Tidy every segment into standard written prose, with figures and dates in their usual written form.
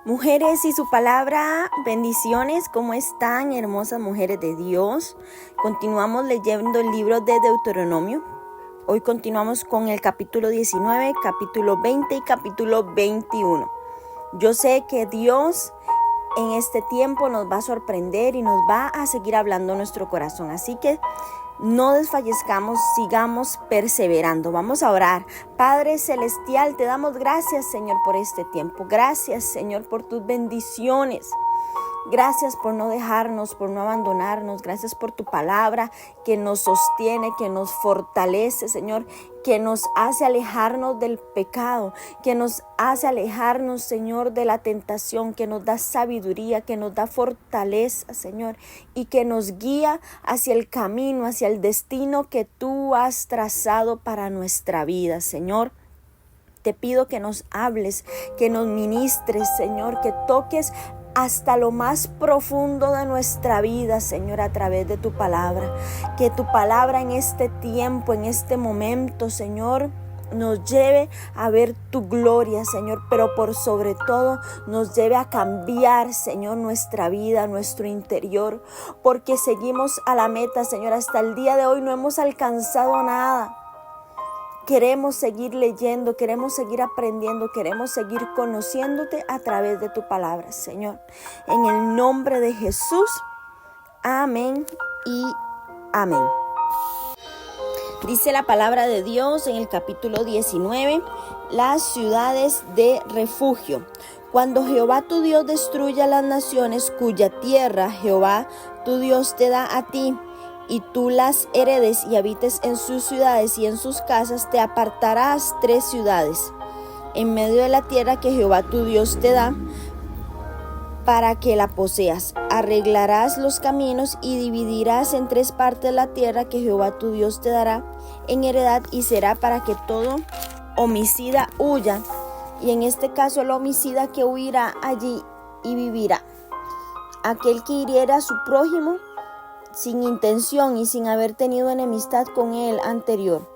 Mujeres y su palabra, bendiciones, ¿cómo están, hermosas mujeres de Dios? Continuamos leyendo el libro de Deuteronomio. Hoy continuamos con el capítulo 19, capítulo 20 y capítulo 21. Yo sé que Dios en este tiempo nos va a sorprender y nos va a seguir hablando en nuestro corazón. Así que no desfallezcamos, sigamos perseverando. Vamos a orar. Padre Celestial, te damos gracias, Señor, por este tiempo. Gracias, Señor, por tus bendiciones. Gracias por no dejarnos, por no abandonarnos. Gracias por tu palabra que nos sostiene, que nos fortalece, Señor, que nos hace alejarnos del pecado, que nos hace alejarnos, Señor, de la tentación, que nos da sabiduría, que nos da fortaleza, Señor, y que nos guía hacia el camino, hacia el destino que tú has trazado para nuestra vida, Señor. Te pido que nos hables, que nos ministres, Señor, que toques hasta lo más profundo de nuestra vida, Señor, a través de tu palabra. Que tu palabra en este tiempo, en este momento, Señor, nos lleve a ver tu gloria, Señor, pero por sobre todo nos lleve a cambiar, Señor, nuestra vida, nuestro interior, porque seguimos a la meta, Señor. Hasta el día de hoy no hemos alcanzado nada. Queremos seguir leyendo, queremos seguir aprendiendo, queremos seguir conociéndote a través de tu palabra, Señor. En el nombre de Jesús, amén y amén. Dice la palabra de Dios en el capítulo 19, las ciudades de refugio. Cuando Jehová tu Dios destruya las naciones cuya tierra Jehová tu Dios te da a ti, y tú las heredes y habites en sus ciudades y en sus casas, te apartarás 3 ciudades en medio de la tierra que Jehová tu Dios te da para que la poseas. Arreglarás los caminos y dividirás en 3 partes la tierra que Jehová tu Dios te dará en heredad, y será para que todo homicida huya. Y en este caso el homicida que huirá allí y vivirá. Aquel que hiriera a su prójimo sin intención y sin haber tenido enemistad con él anterior,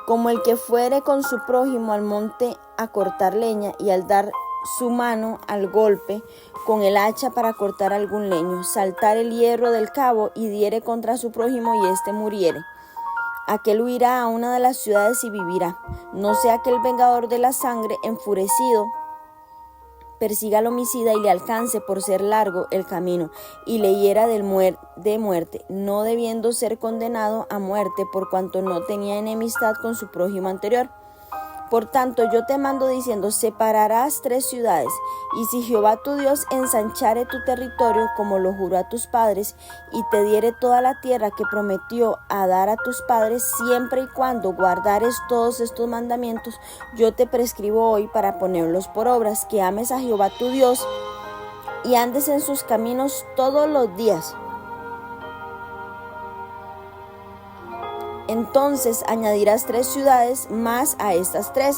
como el que fuere con su prójimo al monte a cortar leña, y al dar su mano al golpe con el hacha para cortar algún leño, saltar el hierro del cabo y diere contra su prójimo y éste muriere. Aquel huirá a una de las ciudades y vivirá. No sea que el vengador de la sangre, enfurecido, persiga al homicida y le alcance por ser largo el camino y le hiera de muerte, no debiendo ser condenado a muerte por cuanto no tenía enemistad con su prójimo anterior. Por tanto, yo te mando diciendo, separarás 3 ciudades, y si Jehová tu Dios ensanchare tu territorio como lo juró a tus padres, y te diere toda la tierra que prometió a dar a tus padres, siempre y cuando guardares todos estos mandamientos, yo te prescribo hoy para ponerlos por obras, que ames a Jehová tu Dios y andes en sus caminos todos los días. Entonces añadirás 3 ciudades más a estas 3,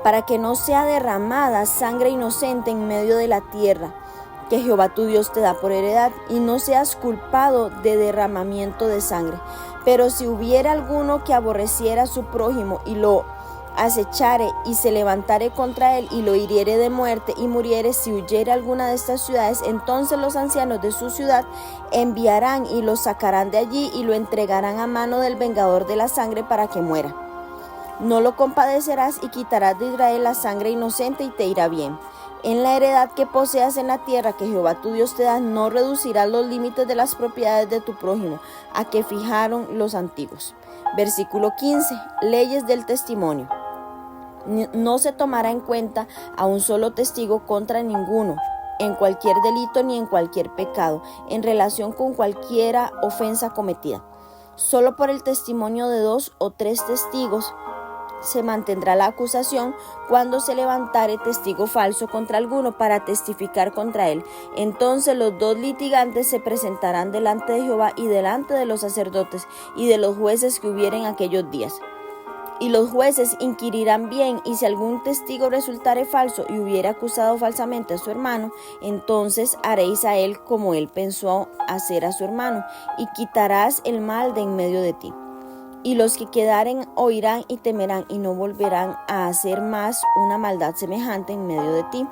para que no sea derramada sangre inocente en medio de la tierra que Jehová tu Dios te da por heredad, y no seas culpado de derramamiento de sangre. Pero si hubiera alguno que aborreciera a su prójimo y lo acechare y se levantare contra él y lo hiriere de muerte y muriere, si huyere alguna de estas ciudades, entonces los ancianos de su ciudad enviarán y lo sacarán de allí y lo entregarán a mano del vengador de la sangre para que muera. No lo compadecerás y quitarás de Israel la sangre inocente y te irá bien. En la heredad que poseas en la tierra que Jehová tu Dios te da, no reducirás los límites de las propiedades de tu prójimo, a que fijaron los antiguos. Versículo 15. Leyes del testimonio. No se tomará en cuenta a un solo testigo contra ninguno, en cualquier delito ni en cualquier pecado, en relación con cualquiera ofensa cometida. Solo por el testimonio de 2 o 3 testigos se mantendrá la acusación cuando se levantare testigo falso contra alguno para testificar contra él. Entonces los 2 litigantes se presentarán delante de Jehová y delante de los sacerdotes y de los jueces que hubieren aquellos días. Y los jueces inquirirán bien, y si algún testigo resultare falso y hubiere acusado falsamente a su hermano, entonces haréis a él como él pensó hacer a su hermano, y quitarás el mal de en medio de ti. Y los que quedaren oirán y temerán, y no volverán a hacer más una maldad semejante en medio de ti.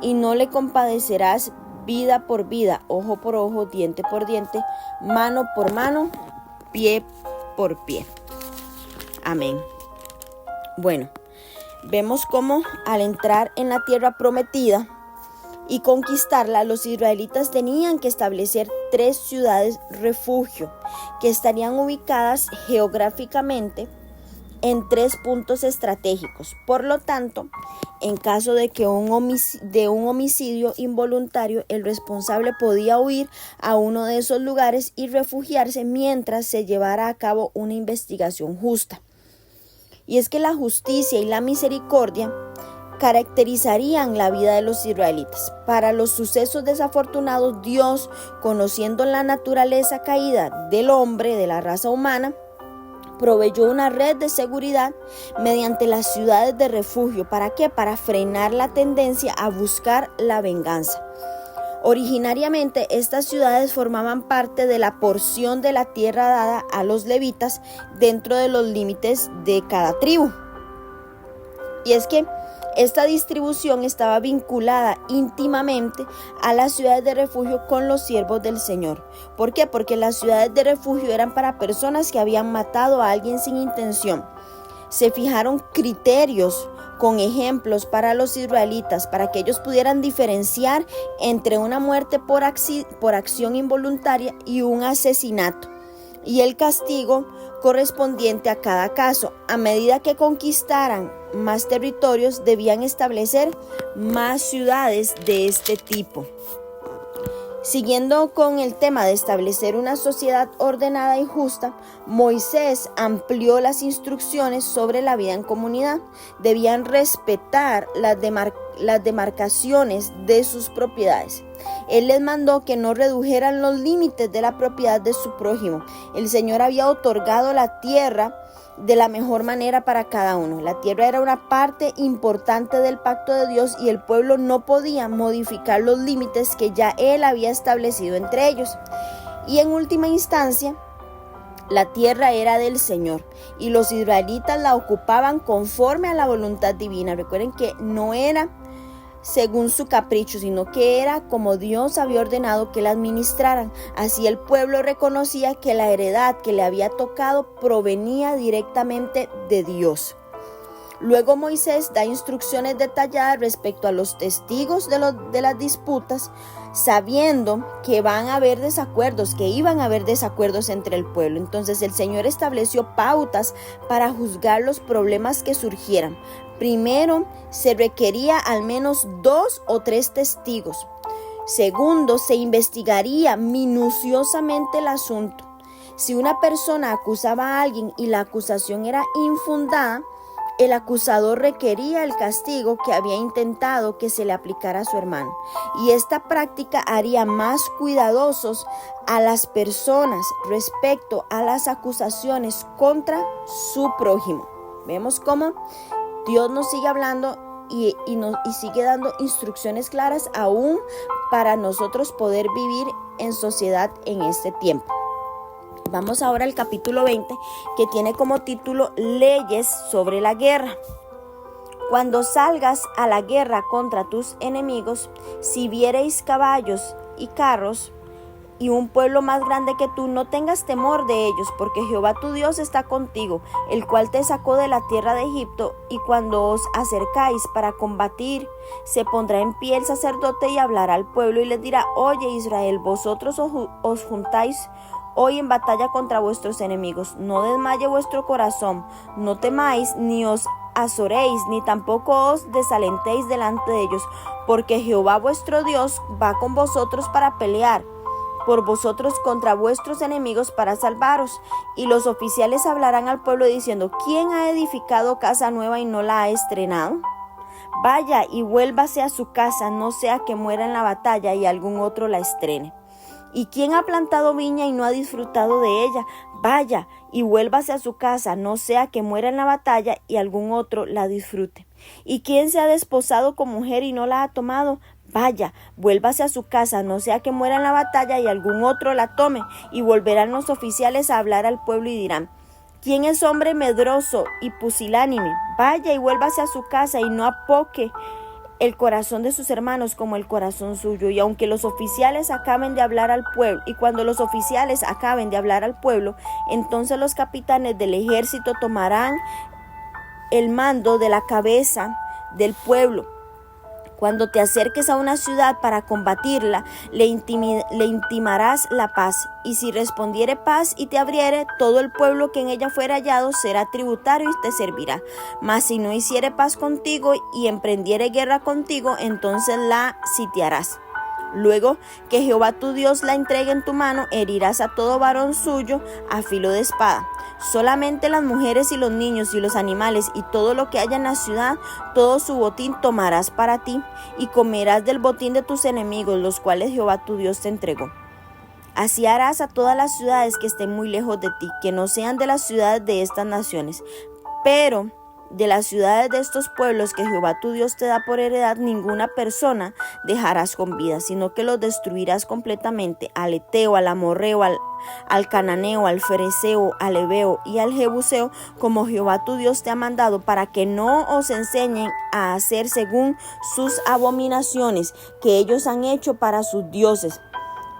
y no le compadecerás vida por vida, ojo por ojo, diente por diente, mano por mano, pie por pie. Amén. Bueno, vemos cómo al entrar en la tierra prometida y conquistarla, los israelitas tenían que establecer 3 ciudades refugio que estarían ubicadas geográficamente en 3 puntos estratégicos. Por lo tanto, en caso de un homicidio involuntario, el responsable podía huir a uno de esos lugares y refugiarse mientras se llevara a cabo una investigación justa. Y es que la justicia y la misericordia caracterizarían la vida de los israelitas. Para los sucesos desafortunados, Dios, conociendo la naturaleza caída del hombre, de la raza humana, proveyó una red de seguridad mediante las ciudades de refugio. ¿Para qué? Para frenar la tendencia a buscar la venganza. Originariamente, estas ciudades formaban parte de la porción de la tierra dada a los levitas dentro de los límites de cada tribu. Y es que esta distribución estaba vinculada íntimamente a las ciudades de refugio con los siervos del Señor. ¿Por qué? Porque las ciudades de refugio eran para personas que habían matado a alguien sin intención. Se fijaron criterios con ejemplos para los israelitas para que ellos pudieran diferenciar entre una muerte por acción involuntaria y un asesinato, y el castigo correspondiente a cada caso. A medida que conquistaran más territorios, debían establecer más ciudades de este tipo. Siguiendo con el tema de establecer una sociedad ordenada y justa, Moisés amplió las instrucciones sobre la vida en comunidad. Debían respetar las demarcaciones de sus propiedades. Él les mandó que no redujeran los límites de la propiedad de su prójimo. El Señor había otorgado la tierra de la mejor manera para cada uno. La tierra era una parte importante del pacto de Dios y el pueblo no podía modificar los límites que ya Él había establecido entre ellos. Y en última instancia, la tierra era del Señor y los israelitas la ocupaban conforme a la voluntad divina. Recuerden que no era según su capricho, sino que era como Dios había ordenado que la administraran. Así el pueblo reconocía que la heredad que le había tocado provenía directamente de Dios. Luego Moisés da instrucciones detalladas respecto a los testigos de las disputas, sabiendo que iban a haber desacuerdos entre el pueblo. Entonces el Señor estableció pautas para juzgar los problemas que surgieran. Primero, se requería al menos 2 o 3 testigos. Segundo, se investigaría minuciosamente el asunto. Si una persona acusaba a alguien y la acusación era infundada, el acusador requería el castigo que había intentado que se le aplicara a su hermano. Y esta práctica haría más cuidadosos a las personas respecto a las acusaciones contra su prójimo. Vemos cómo Dios nos sigue hablando y sigue dando instrucciones claras aún para nosotros poder vivir en sociedad en este tiempo. Vamos ahora al capítulo 20, que tiene como título Leyes sobre la guerra. Cuando salgas a la guerra contra tus enemigos, si viereis caballos y carros y un pueblo más grande que tú, no tengas temor de ellos, porque Jehová tu Dios está contigo, el cual te sacó de la tierra de Egipto. Y cuando os acercáis para combatir, se pondrá en pie el sacerdote y hablará al pueblo y les dirá: Oye Israel, vosotros os juntáis hoy en batalla contra vuestros enemigos. No desmaye vuestro corazón, no temáis, ni os azoréis, ni tampoco os desalentéis delante de ellos, porque Jehová vuestro Dios va con vosotros para pelear por vosotros contra vuestros enemigos para salvaros. Y los oficiales hablarán al pueblo diciendo: ¿quién ha edificado casa nueva y no la ha estrenado? Vaya y vuélvase a su casa, no sea que muera en la batalla y algún otro la estrene. ¿Y quién ha plantado viña y no ha disfrutado de ella? Vaya y vuélvase a su casa, no sea que muera en la batalla y algún otro la disfrute. ¿Y quién se ha desposado con mujer y no la ha tomado? Vaya, vuélvase a su casa, no sea que muera en la batalla y algún otro la tome. Y volverán los oficiales a hablar al pueblo y dirán: ¿quién es hombre medroso y pusilánime? Vaya y vuélvase a su casa y no apoque el corazón de sus hermanos como el corazón suyo. Y aunque los oficiales acaben de hablar al pueblo, y cuando los oficiales acaben de hablar al pueblo, entonces los capitanes del ejército tomarán el mando de la cabeza del pueblo. Cuando te acerques a una ciudad para combatirla, le intimarás la paz. Y si respondiere paz y te abriere, todo el pueblo que en ella fuera hallado será tributario y te servirá. Mas si no hiciere paz contigo y emprendiere guerra contigo, entonces la sitiarás. Luego que Jehová tu Dios la entregue en tu mano, herirás a todo varón suyo a filo de espada. Solamente las mujeres y los niños y los animales y todo lo que haya en la ciudad, todo su botín tomarás para ti, y comerás del botín de tus enemigos, los cuales Jehová tu Dios te entregó. Así harás a todas las ciudades que estén muy lejos de ti, que no sean de las ciudades de estas naciones, pero de las ciudades de estos pueblos que Jehová tu Dios te da por heredad, ninguna persona dejarás con vida, sino que los destruirás completamente: al Eteo, al Amorreo, al Cananeo, al Fereceo, al Heveo y al Jebuseo, como Jehová tu Dios te ha mandado, para que no os enseñen a hacer según sus abominaciones que ellos han hecho para sus dioses,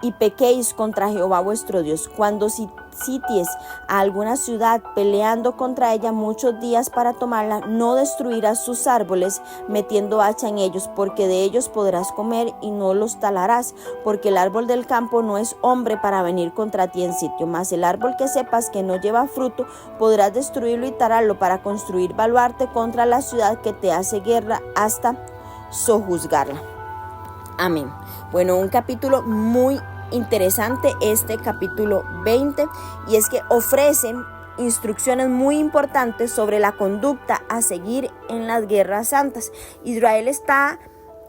y pequéis contra Jehová vuestro Dios. Cuando sities a alguna ciudad peleando contra ella muchos días para tomarla, no destruirás sus árboles metiendo hacha en ellos, porque de ellos podrás comer y no los talarás, porque el árbol del campo no es hombre para venir contra ti en sitio. Mas el árbol que sepas que no lleva fruto, podrás destruirlo y talarlo para construir baluarte contra la ciudad que te hace guerra hasta sojuzgarla. Amén. Bueno, un capítulo muy interesante, este capítulo 20, y es que ofrecen instrucciones muy importantes sobre la conducta a seguir en las guerras santas. Israel está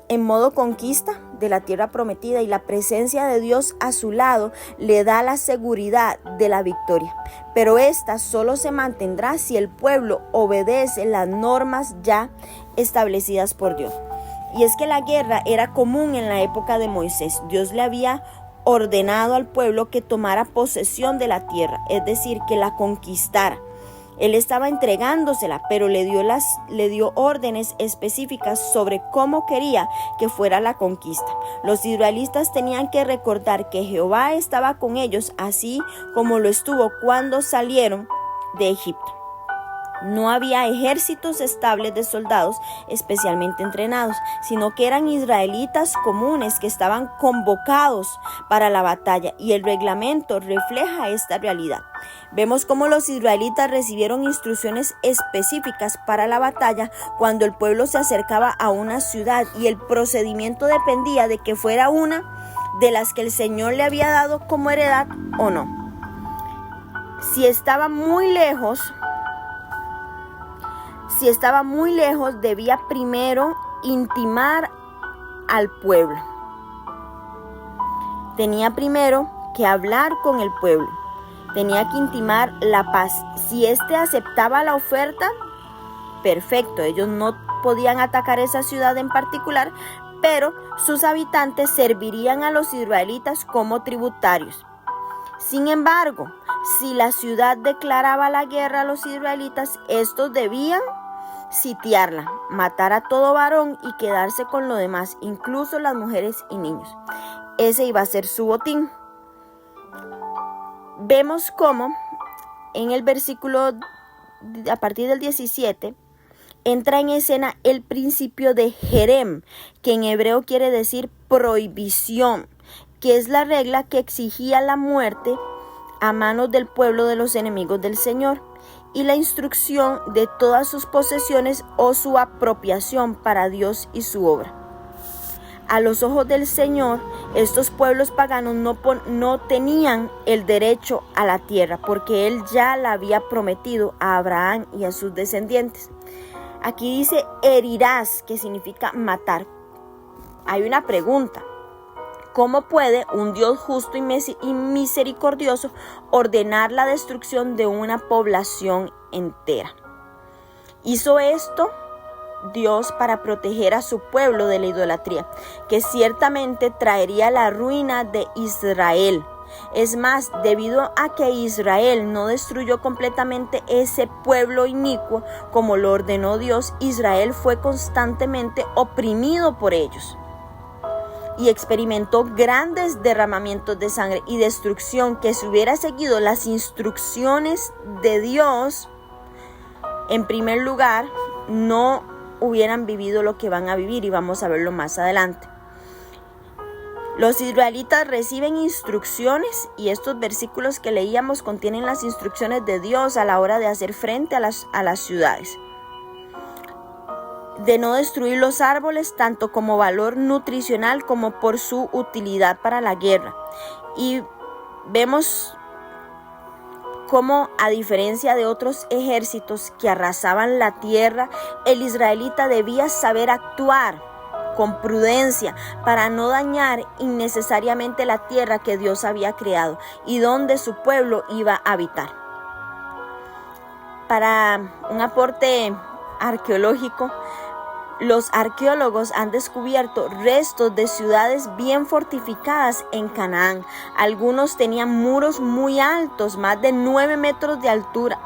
en modo conquista de la tierra prometida, y la presencia de Dios a su lado le da la seguridad de la victoria. Pero esta solo se mantendrá si el pueblo obedece las normas ya establecidas por Dios. Y es que la guerra era común en la época de Moisés. Dios le había ordenado al pueblo que tomara posesión de la tierra, es decir, que la conquistara. Él estaba entregándosela, pero le dio órdenes específicas sobre cómo quería que fuera la conquista. Los israelitas tenían que recordar que Jehová estaba con ellos, así como lo estuvo cuando salieron de Egipto. No había ejércitos estables de soldados especialmente entrenados, sino que eran israelitas comunes que estaban convocados para la batalla, y el reglamento refleja esta realidad. Vemos cómo los israelitas recibieron instrucciones específicas para la batalla cuando el pueblo se acercaba a una ciudad, y el procedimiento dependía de que fuera una de las que el Señor le había dado como heredad o no. Si estaba muy lejos, debía primero intimar al pueblo. Tenía primero que hablar con el pueblo. Tenía que intimar la paz. Si éste aceptaba la oferta, perfecto. Ellos no podían atacar esa ciudad en particular, pero sus habitantes servirían a los israelitas como tributarios. Sin embargo, si la ciudad declaraba la guerra a los israelitas, estos debían sitiarla, matar a todo varón y quedarse con lo demás, incluso las mujeres y niños. Ese iba a ser su botín. Vemos cómo en el versículo a partir del 17 entra en escena el principio de Jerem, que en hebreo quiere decir prohibición, que es la regla que exigía la muerte a manos del pueblo de los enemigos del Señor, y la instrucción de todas sus posesiones o su apropiación para Dios y su obra. A los ojos del Señor, estos pueblos paganos no tenían el derecho a la tierra, porque Él ya la había prometido a Abraham y a sus descendientes. Aquí dice herirás, que significa matar. Hay una pregunta: ¿cómo puede un Dios justo y misericordioso ordenar la destrucción de una población entera? Hizo esto Dios para proteger a su pueblo de la idolatría, que ciertamente traería la ruina de Israel. Es más, debido a que Israel no destruyó completamente ese pueblo inicuo como lo ordenó Dios, Israel fue constantemente oprimido por ellos y experimentó grandes derramamientos de sangre y destrucción que, si hubiera seguido las instrucciones de Dios, en primer lugar, no hubieran vivido lo que van a vivir, y vamos a verlo más adelante. Los israelitas reciben instrucciones, y estos versículos que leíamos contienen las instrucciones de Dios a la hora de hacer frente a las ciudades. De no destruir los árboles tanto como valor nutricional como por su utilidad para la guerra. Y vemos cómo, a diferencia de otros ejércitos que arrasaban la tierra, el israelita debía saber actuar con prudencia para no dañar innecesariamente la tierra que Dios había creado y donde su pueblo iba a habitar. Para un aporte arqueológico, los arqueólogos han descubierto restos de ciudades bien fortificadas en Canaán. Algunos tenían muros muy altos, más de 9 metros de altura.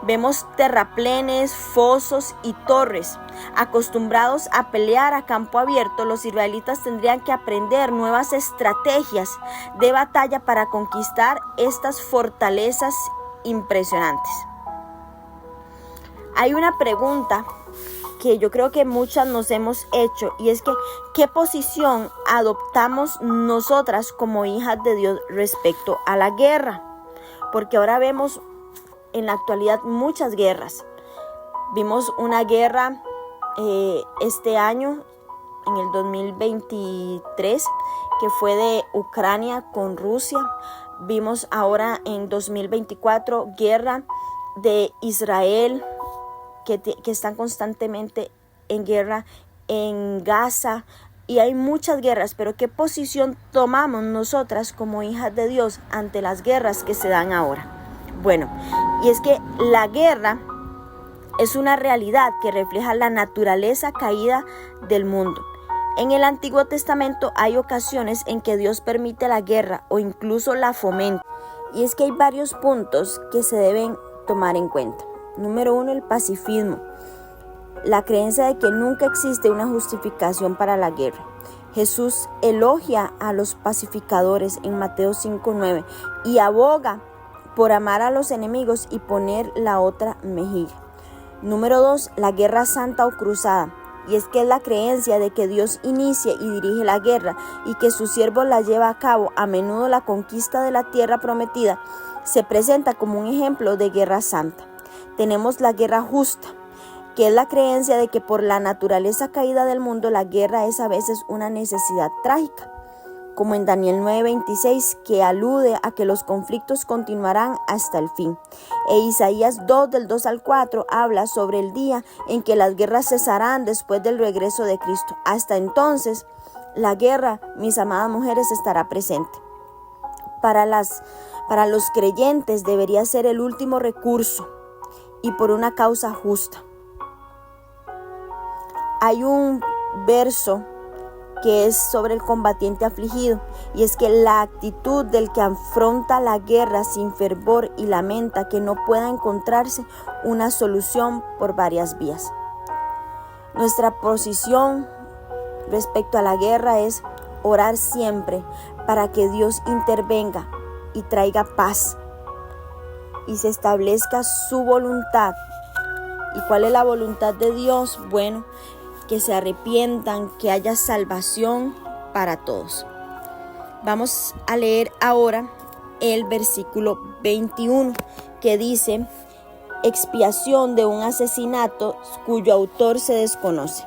Vemos terraplenes, fosos y torres. Acostumbrados a pelear a campo abierto, los israelitas tendrían que aprender nuevas estrategias de batalla para conquistar estas fortalezas impresionantes. Hay una pregunta que yo creo que muchas nos hemos hecho, y es que ¿qué posición adoptamos nosotras como hijas de Dios respecto a la guerra? Porque ahora vemos en la actualidad muchas guerras. Vimos una guerra este año, en el 2023, que fue de Ucrania con Rusia. Vimos ahora en 2024 guerra de Israel, que están constantemente en guerra en Gaza, y hay muchas guerras. Pero ¿qué posición tomamos nosotras como hijas de Dios ante las guerras que se dan ahora? Bueno, y es que la guerra es una realidad que refleja la naturaleza caída del mundo. En el Antiguo Testamento hay ocasiones en que Dios permite la guerra o incluso la fomenta, y es que hay varios puntos que se deben tomar en cuenta. Número 1, el pacifismo. La creencia de que nunca existe una justificación para la guerra. Jesús elogia a los pacificadores en Mateo 5:9 y aboga por amar a los enemigos y poner la otra mejilla. Número 2, la guerra santa o cruzada. Y es que es la creencia de que Dios inicia y dirige la guerra y que su siervo la lleva a cabo. A menudo la conquista de la tierra prometida se presenta como un ejemplo de guerra santa. Tenemos la guerra justa, que es la creencia de que por la naturaleza caída del mundo, la guerra es a veces una necesidad trágica, como en Daniel 9:26, que alude a que los conflictos continuarán hasta el fin. E Isaías 2, del 2 al 4, habla sobre el día en que las guerras cesarán después del regreso de Cristo. Hasta entonces, la guerra, mis amadas mujeres, estará presente. Para los creyentes debería ser el último recurso, y por una causa justa. Hay un verso que es sobre el combatiente afligido, y es que la actitud del que afronta la guerra sin fervor y lamenta que no pueda encontrarse una solución por varias vías. Nuestra posición respecto a la guerra es orar siempre para que Dios intervenga y traiga paz y se establezca su voluntad. ¿Y cuál es la voluntad de Dios? Bueno, que se arrepientan, que haya salvación para todos. Vamos a leer ahora el versículo 21, que dice: expiación de un asesinato cuyo autor se desconoce.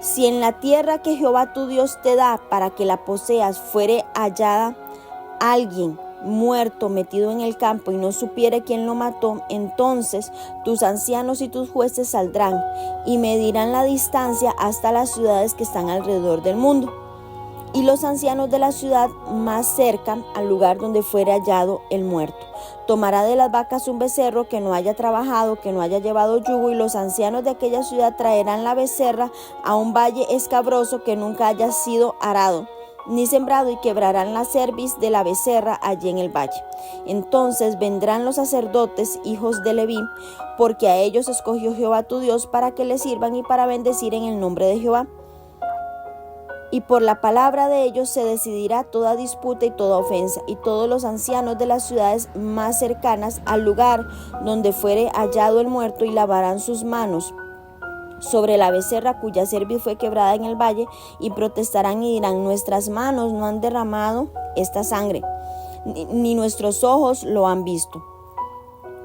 Si en la tierra que Jehová tu Dios te da para que la poseas fuere hallada alguien muerto metido en el campo y no supiere quién lo mató, entonces tus ancianos y tus jueces saldrán y medirán la distancia hasta las ciudades que están alrededor del mundo, y los ancianos de la ciudad más cerca al lugar donde fuere hallado el muerto. Tomará de las vacas un becerro que no haya trabajado, que no haya llevado yugo, y los ancianos de aquella ciudad traerán la becerra a un valle escabroso que nunca haya sido arado, ni sembrado, y quebrarán la cerviz de la becerra allí en el valle. Entonces vendrán los sacerdotes, hijos de Leví, porque a ellos escogió Jehová tu Dios para que le sirvan y para bendecir en el nombre de Jehová. Y por la palabra de ellos se decidirá toda disputa y toda ofensa, y todos los ancianos de las ciudades más cercanas al lugar donde fuere hallado el muerto, y lavarán sus manos sobre la becerra cuya cerviz fue quebrada en el valle, y protestarán y dirán: nuestras manos no han derramado esta sangre, ni nuestros ojos lo han visto.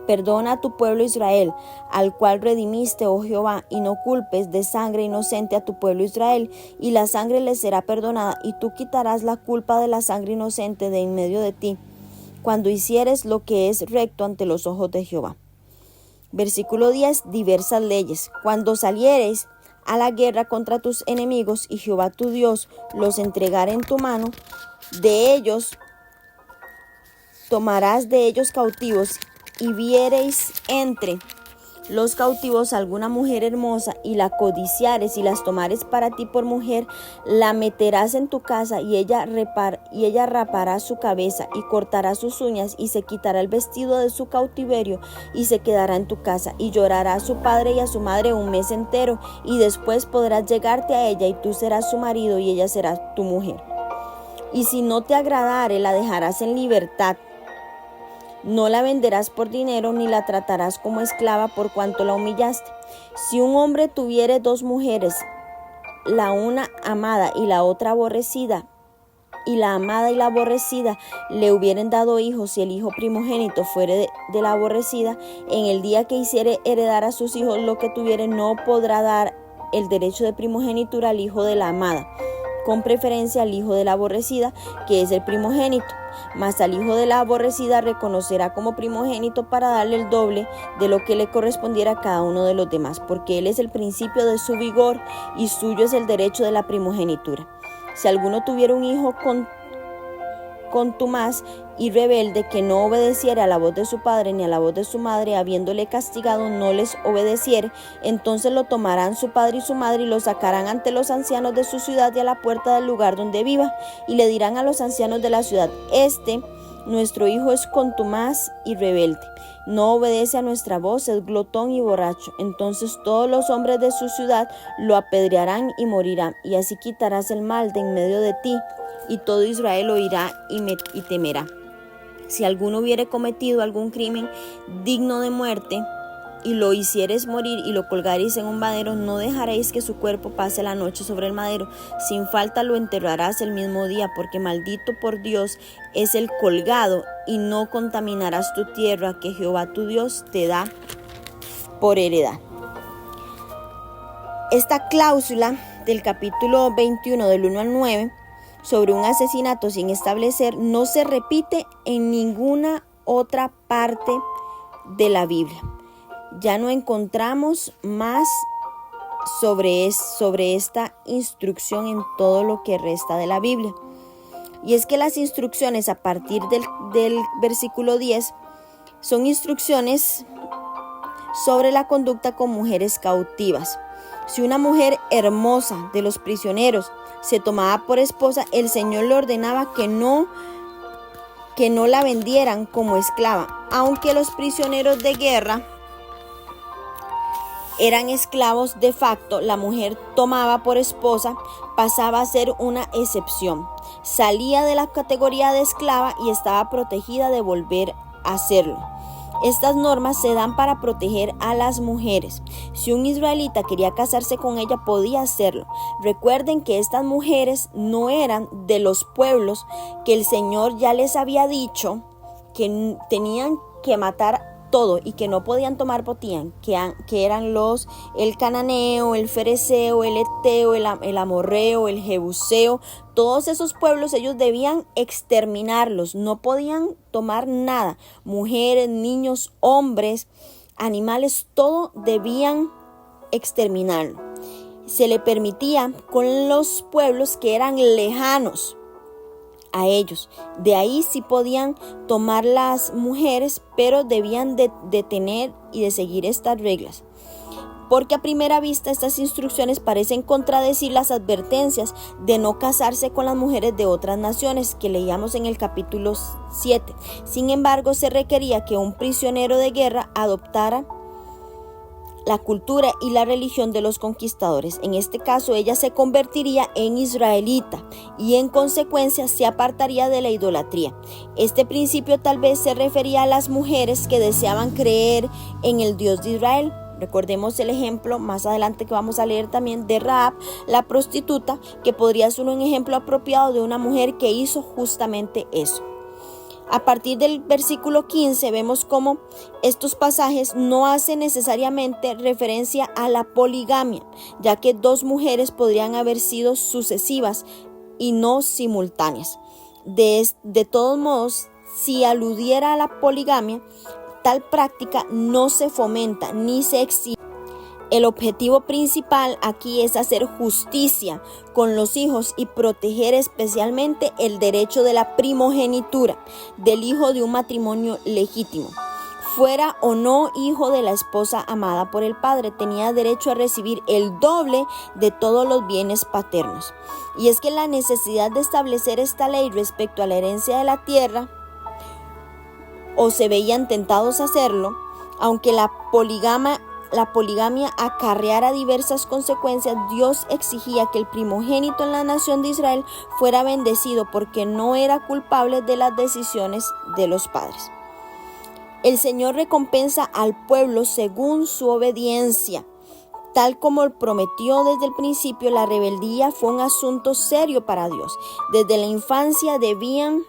Perdona a tu pueblo Israel, al cual redimiste, oh Jehová, y no culpes de sangre inocente a tu pueblo Israel, y la sangre les será perdonada, y tú quitarás la culpa de la sangre inocente de en medio de ti, cuando hicieres lo que es recto ante los ojos de Jehová. Versículo 10. Diversas leyes. Cuando salieres a la guerra contra tus enemigos, y Jehová tu Dios los entregare en tu mano, de ellos tomarás de ellos cautivos, y viereis entre los cautivos alguna mujer hermosa, y la codiciares, y las tomares para ti por mujer, la meterás en tu casa, y ella rapará su cabeza, y cortará sus uñas, y se quitará el vestido de su cautiverio, y se quedará en tu casa, y llorará a su padre y a su madre un mes entero, y después podrás llegarte a ella, y tú serás su marido, y ella será tu mujer. Y si no te agradare, la dejarás en libertad. No la venderás por dinero, ni la tratarás como esclava por cuanto la humillaste. Si un hombre tuviere dos mujeres, la una amada y la otra aborrecida, y la amada y la aborrecida le hubieren dado hijos, y el hijo primogénito fuere de la aborrecida, en el día que hiciere heredar a sus hijos lo que tuviere, no podrá dar el derecho de primogenitura al hijo de la amada, con preferencia al hijo de la aborrecida, que es el primogénito. Mas al hijo de la aborrecida reconocerá como primogénito para darle el doble de lo que le correspondiera a cada uno de los demás, porque él es el principio de su vigor, y suyo es el derecho de la primogenitura. Si alguno tuviera un hijo contumaz y rebelde, que no obedeciere a la voz de su padre ni a la voz de su madre, habiéndole castigado no les obedeciere, entonces lo tomarán su padre y su madre, y lo sacarán ante los ancianos de su ciudad y a la puerta del lugar donde viva, y le dirán a los ancianos de la ciudad: nuestro hijo es contumaz y rebelde, no obedece a nuestra voz, es glotón y borracho. Entonces todos los hombres de su ciudad lo apedrearán y morirá, y así quitarás el mal de en medio de ti, y todo Israel oirá y temerá. Si alguno hubiere cometido algún crimen digno de muerte, y lo hicieres morir y lo colgaréis en un madero, no dejaréis que su cuerpo pase la noche sobre el madero. Sin falta lo enterrarás el mismo día, porque maldito por Dios es el colgado, y no contaminarás tu tierra que Jehová tu Dios te da por heredad. Esta cláusula del capítulo 21 del 1 al 9 sobre un asesinato sin establecer no se repite en ninguna otra parte de la Biblia. Ya no encontramos más sobre esta instrucción en todo lo que resta de la Biblia. Y es que las instrucciones a partir del versículo 10 son instrucciones sobre la conducta con mujeres cautivas. Si una mujer hermosa de los prisioneros se tomaba por esposa, el Señor le ordenaba que no la vendieran como esclava, aunque los prisioneros de guerra eran esclavos de facto. La mujer tomada por esposa pasaba a ser una excepción. Salía de la categoría de esclava y estaba protegida de volver a hacerlo. Estas normas se dan para proteger a las mujeres. Si un israelita quería casarse con ella, podía hacerlo. Recuerden que estas mujeres no eran de los pueblos que el Señor ya les había dicho que tenían que matar todo y que no podían tomar botín, que eran el cananeo, el fereceo, el eteo, el amorreo, el jebuseo. Todos esos pueblos ellos debían exterminarlos, no podían tomar nada. Mujeres, niños, hombres, animales, todo debían exterminarlo. Se le permitía con los pueblos que eran lejanos a ellos. De ahí sí podían tomar las mujeres, pero debían de tener y de seguir estas reglas. porque a primera vista estas instrucciones parecen contradecir las advertencias de no casarse con las mujeres de otras naciones que leíamos en el capítulo 7. Sin embargo, se requería que un prisionero de guerra adoptara la cultura y la religión de los conquistadores. En este caso, ella se convertiría en israelita y en consecuencia se apartaría de la idolatría. Este principio tal vez se refería a las mujeres que deseaban creer en el Dios de Israel. Recordemos el ejemplo más adelante que vamos a leer también de Rahab, la prostituta, que podría ser un ejemplo apropiado de una mujer que hizo justamente eso. A partir del versículo 15 vemos cómo estos pasajes no hacen necesariamente referencia a la poligamia, ya que dos mujeres podrían haber sido sucesivas y no simultáneas. De todos modos, si aludiera a la poligamia, tal práctica no se fomenta ni se exige. El objetivo principal aquí es hacer justicia con los hijos y proteger especialmente el derecho de la primogenitura del hijo de un matrimonio legítimo. Fuera o no hijo de la esposa amada por el padre, tenía derecho a recibir el doble de todos los bienes paternos. Y es que la necesidad de establecer esta ley respecto a la herencia de la tierra, o se veían tentados a hacerlo, aunque la poligamia acarreara diversas consecuencias, Dios exigía que el primogénito en la nación de Israel fuera bendecido porque no era culpable de las decisiones de los padres. El Señor recompensa al pueblo según su obediencia. Tal como prometió desde el principio, la rebeldía fue un asunto serio para Dios. Desde la infancia debían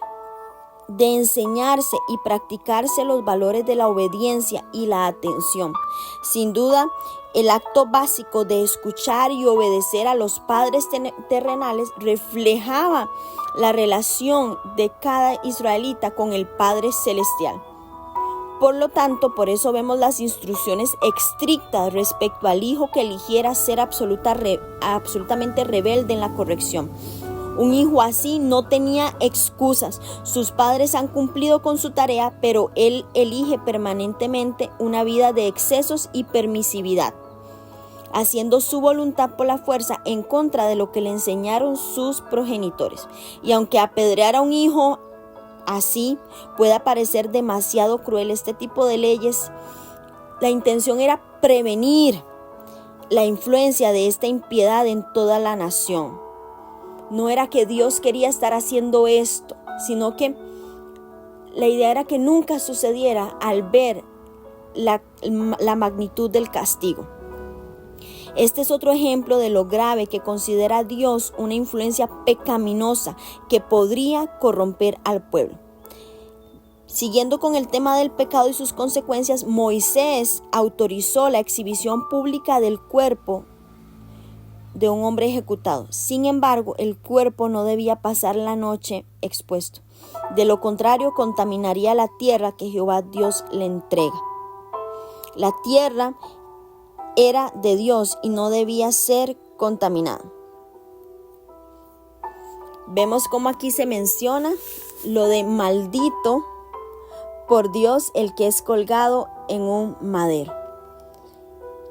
de enseñarse y practicarse los valores de la obediencia y la atención. Sin duda, el acto básico de escuchar y obedecer a los padres terrenales reflejaba la relación de cada israelita con el Padre Celestial. Por lo tanto, por eso vemos las instrucciones estrictas respecto al hijo que eligiera ser absolutamente rebelde en la corrección. Un hijo así no tenía excusas. Sus padres han cumplido con su tarea, pero él elige permanentemente una vida de excesos y permisividad, haciendo su voluntad por la fuerza en contra de lo que le enseñaron sus progenitores. Y aunque apedrear a un hijo así pueda parecer demasiado cruel, este tipo de leyes, la intención era prevenir la influencia de esta impiedad en toda la nación. No era que Dios quería estar haciendo esto, sino que la idea era que nunca sucediera al ver la magnitud del castigo. Este es otro ejemplo de lo grave que considera Dios una influencia pecaminosa que podría corromper al pueblo. Siguiendo con el tema del pecado y sus consecuencias, Moisés autorizó la exhibición pública del cuerpo de un hombre ejecutado. Sin embargo, el cuerpo no debía pasar la noche expuesto. De lo contrario, contaminaría la tierra que Jehová Dios le entrega. La tierra era de Dios y no debía ser contaminada. Vemos cómo aquí se menciona lo de maldito por Dios el que es colgado en un madero,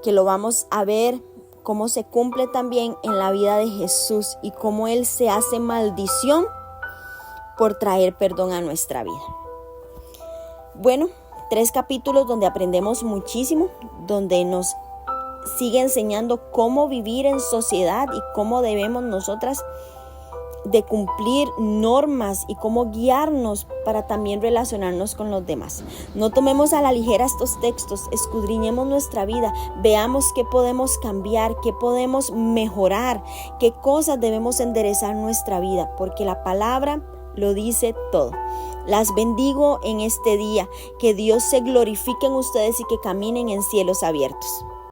que lo vamos a ver cómo se cumple también en la vida de Jesús y cómo Él se hace maldición por traer perdón a nuestra vida. Bueno, 3 capítulos donde aprendemos muchísimo, donde nos sigue enseñando cómo vivir en sociedad y cómo debemos nosotras de cumplir normas y cómo guiarnos para también relacionarnos con los demás. No tomemos a la ligera estos textos, escudriñemos nuestra vida, veamos qué podemos cambiar, qué podemos mejorar, qué cosas debemos enderezar en nuestra vida, porque la palabra lo dice todo. Las bendigo en este día, que Dios se glorifique en ustedes y que caminen en cielos abiertos.